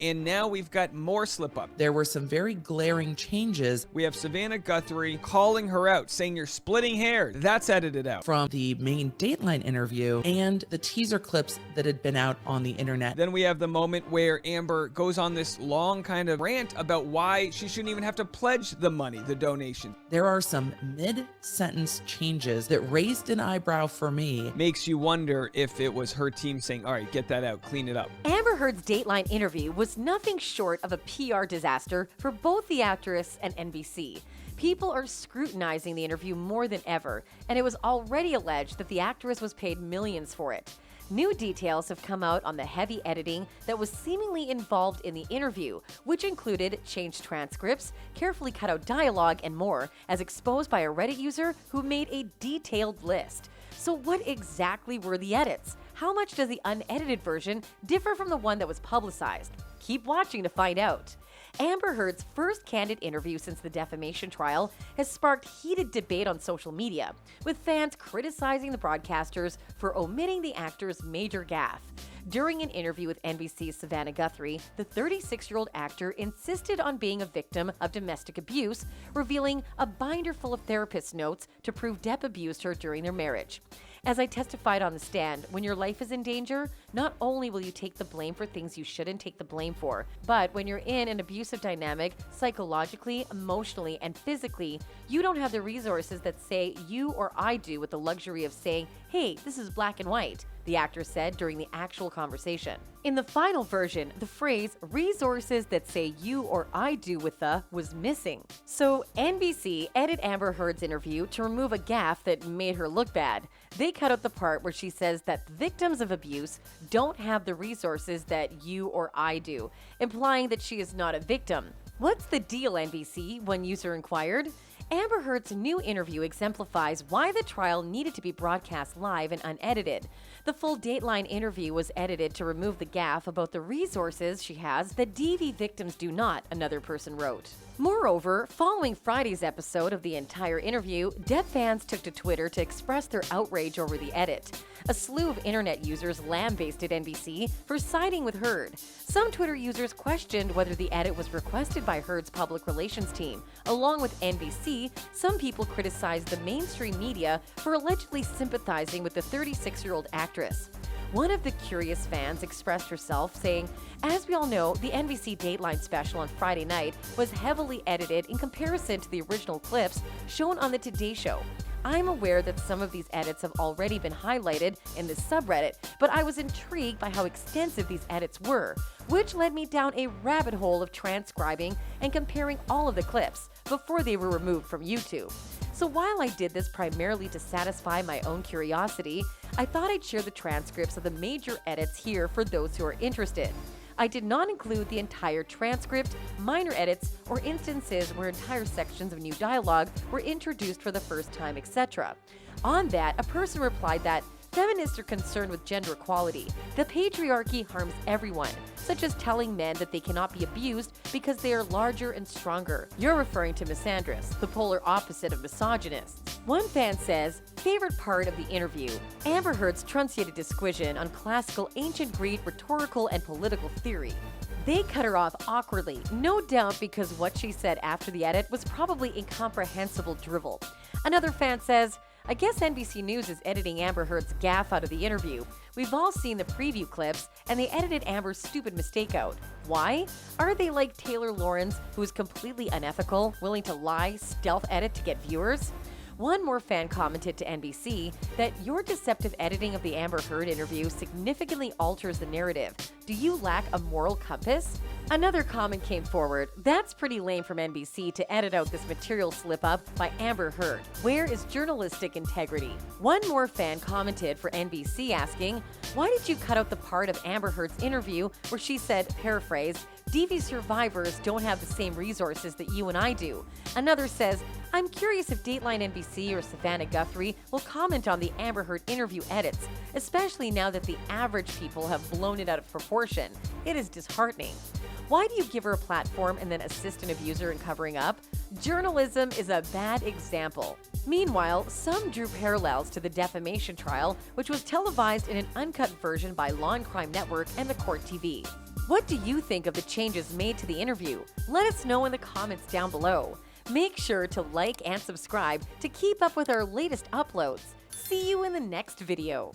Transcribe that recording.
And now we've got more slip-up. There were some very glaring changes. We have Savannah Guthrie calling her out, saying you're splitting hair. That's edited out. From the main Dateline interview and the teaser clips that had been out on the internet. Then we have the moment where Amber goes on this long kind of rant about why she shouldn't even have to pledge the money, the donation. There are some mid-sentence changes that raised an eyebrow for me. Makes you wonder if it was her team saying, all right, get that out, clean it up. Amber Heard's Dateline interview was nothing short of a PR disaster for both the actress and NBC. People are scrutinizing the interview more than ever, and it was already alleged that the actress was paid millions for it. New details have come out on the heavy editing that was seemingly involved in the interview, which included changed transcripts, carefully cut out dialogue, and more, as exposed by a Reddit user who made a detailed list. So what exactly were the edits? How much does the unedited version differ from the one that was publicized? Keep watching to find out. Amber Heard's first candid interview since the defamation trial has sparked heated debate on social media, with fans criticizing the broadcasters for omitting the actor's major gaffe. During an interview with NBC's Savannah Guthrie, the 36-year-old actor insisted on being a victim of domestic abuse, revealing a binder full of therapist notes to prove Depp abused her during their marriage. As I testified on the stand, when your life is in danger, not only will you take the blame for things you shouldn't take the blame for, but when you're in an abusive dynamic, psychologically, emotionally, and physically, you don't have the resources that say you or I do with the luxury of saying, hey, this is black and white, the actor said during the actual conversation. In the final version, the phrase resources that say you or I do with the was missing. So NBC edited Amber Heard's interview to remove a gaffe that made her look bad. They cut out the part where she says that victims of abuse don't have the resources that you or I do, implying that she is not a victim. What's the deal, NBC? One user inquired. Amber Heard's new interview exemplifies why the trial needed to be broadcast live and unedited. The full Dateline interview was edited to remove the gaffe about the resources she has that DV victims do not, another person wrote. Moreover, following Friday's episode of the entire interview, Depp fans took to Twitter to express their outrage over the edit. A slew of internet users lambasted NBC for siding with Heard. Some Twitter users questioned whether the edit was requested by Heard's public relations team. Along with NBC, some people criticized the mainstream media for allegedly sympathizing with the 36-year-old actress. One of the curious fans expressed herself, saying, "As we all know, the NBC Dateline special on Friday night was heavily edited in comparison to the original clips shown on the Today Show. I'm aware that some of these edits have already been highlighted in this subreddit, but I was intrigued by how extensive these edits were, which led me down a rabbit hole of transcribing and comparing all of the clips before they were removed from YouTube. So while I did this primarily to satisfy my own curiosity, I thought I'd share the transcripts of the major edits here for those who are interested. I did not include the entire transcript, minor edits, or instances where entire sections of new dialogue were introduced for the first time, etc. On that, a person replied that feminists are concerned with gender equality. The patriarchy harms everyone, such as telling men that they cannot be abused because they are larger and stronger. You're referring to misandrists, the polar opposite of misogynists. One fan says, favorite part of the interview, Amber Heard's truncated disquisition on classical ancient Greek rhetorical and political theory. They cut her off awkwardly, no doubt because what she said after the edit was probably incomprehensible drivel. Another fan says, I guess NBC News is editing Amber Heard's gaffe out of the interview. We've all seen the preview clips, and they edited Amber's stupid mistake out. Why? Are they like Taylor Lawrence, who is completely unethical, willing to lie, stealth edit to get viewers? One more fan commented to NBC that your deceptive editing of the Amber Heard interview significantly alters the narrative. Do you lack a moral compass? Another comment came forward. That's pretty lame from NBC to edit out this material slip-up by Amber Heard. Where is journalistic integrity? One more fan commented for NBC asking, why did you cut out the part of Amber Heard's interview where she said, paraphrase, DV survivors don't have the same resources that you and I do? Another says, I'm curious if Dateline NBC or Savannah Guthrie will comment on the Amber Heard interview edits, especially now that the average people have blown it out of proportion. It is disheartening. Why do you give her a platform and then assist an abuser in covering up? Journalism is a bad example. Meanwhile, some drew parallels to the defamation trial, which was televised in an uncut version by Law and Crime Network and the Court TV. What do you think of the changes made to the interview? Let us know in the comments down below. Make sure to like and subscribe to keep up with our latest uploads. See you in the next video.